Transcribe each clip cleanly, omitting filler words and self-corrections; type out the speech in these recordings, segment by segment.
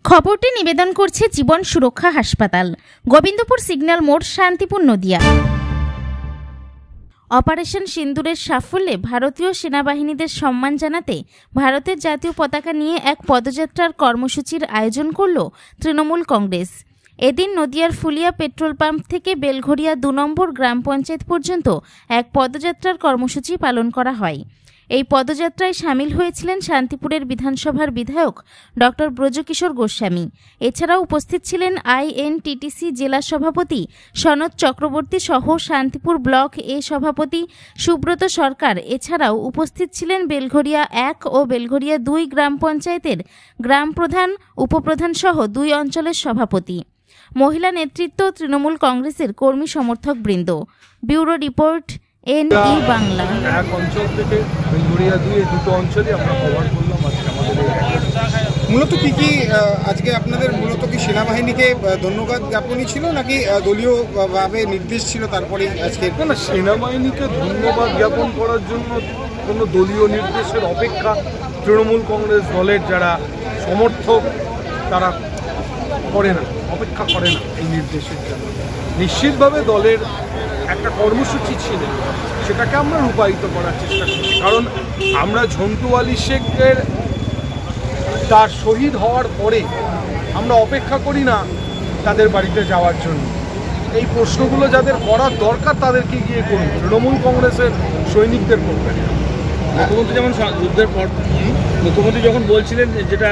খবরটি নিবেদন করছে জীবন সুরক্ষা হাসপাতাল, গোবিন্দপুর সিগন্যাল মোড়, শান্তিপুর, নদিয়া। অপারেশন সিন্দুরের সাফল্যে ভারতীয় সেনাবাহিনীদের সম্মান জানাতে ভারতের জাতীয় পতাকা নিয়ে এক পদযাত্রার কর্মসূচির আয়োজন করল তৃণমূল কংগ্রেস। এদিন নদিয়ার ফুলিয়া পেট্রোল পাম্প থেকে বেলঘরিয়া 2 নম্বর গ্রাম পঞ্চায়েত পর্যন্ত এক পদযাত্রার কর্মসূচি পালন করা হয়। এই পদযাত্রায় সামিল হয়েছিলেন শান্তিপুরের বিধানসভার বিধায়ক ডক্টর ব্রজকিশোর গোস্বামী। এছাড়াও উপস্থিত ছিলেন আইএনটিটিসি জেলা সভাপতি সনৎ চক্রবর্তী সহ শান্তিপুর ব্লক এ সভাপতি সুব্রত সরকার। এছাড়াও উপস্থিত ছিলেন বেলঘরিয়া 1 ও বেলঘরিয়া 2 গ্রাম পঞ্চায়েতের গ্রাম প্রধান, উপপ্রধান সহ 2 অঞ্চলের সভাপতি, মহিলা নেতৃত্ব, তৃণমূল কংগ্রেসের কর্মী সমর্থক বৃন্দ। Bureau report, NE Bangla. এক অঞ্চল থেকে বেলঘরিয়া 2 এই দুটো অঞ্চলে আমরা কভার করলাম। আজকে আমাদের মূলত কি আজকে আপনাদের মূলত কি সেনাবাহিনীকে ধন্যবাদ জ্ঞাপনই ছিল নাকি দলীয়ভাবে নির্দেশ ছিল তারপরে আজকে? না, সেনাবাহিনীকে ধন্যবাদ জ্ঞাপন করার জন্য কোনো দলীয় নির্দেশের অপেক্ষা তৃণমূল কংগ্রেস দলের যারা সমর্থক তারা করে না, অপেক্ষা করে না এই নির্দেশের জন্য। নিশ্চিতভাবে দলের একটা কর্মসূচি ছিল, সেটাকে আমরা রূপায়িত করার চেষ্টা করছি। কারণ আমরা ঝন্টু আলী শেখের তার শহীদ হওয়ার পরে আমরা অপেক্ষা করি না তাদের বাড়িতে যাওয়ার জন্য। এই প্রশ্নগুলো যাদের করার দরকার তাদেরকে গিয়ে করুন, তৃণমূল কংগ্রেসের সৈনিকদের করবেন। মুখ্যমন্ত্রী যেমন যুদ্ধের পর মুখ্যমন্ত্রী যখন বলছিলেন যেটা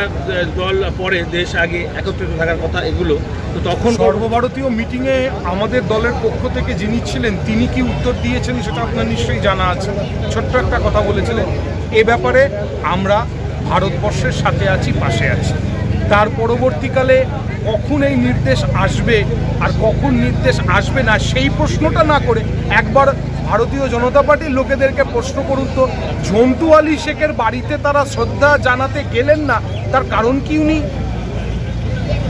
দল পরে দেশ আগে একত্রিত থাকার কথা, এগুলো তো তখন সর্বভারতীয় মিটিংয়ে আমাদের দলের পক্ষ থেকে যিনি ছিলেন তিনি কি উত্তর দিয়েছেন সেটা আপনার নিশ্চয়ই জানা আছে। ছোট্ট একটা কথা বলেছিলেন, এ ব্যাপারে আমরা ভারতবর্ষের সাথে আছি, পাশে আছি। তার পরবর্তীকালে কখন এই নির্দেশ আসবে আর কখন নির্দেশ আসবে না সেই প্রশ্নটা না করে একবার ভারতীয় জনতা পার্টির লোকেদেরকে প্রশ্ন করুন তো, ঝন্টু আলী শেখের বাড়িতে তারা শ্রদ্ধা জানাতে গেলেন না, তার কারণ কি উনি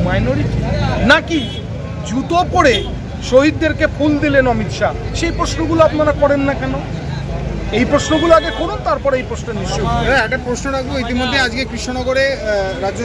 মাইনরিটি নাকি জুতো পরে শহীদদেরকে ফুল দিলেন অমিত শাহ? সেই প্রশ্নগুলো আপনারা করেন না কেন? এই প্রশ্নগুলো আগে করুন, তারপরে এই প্রশ্ন নিশ্চয়ই। একটা প্রশ্ন রাখবো, ইতিমধ্যে আজকে কৃষ্ণনগরে রাজ্য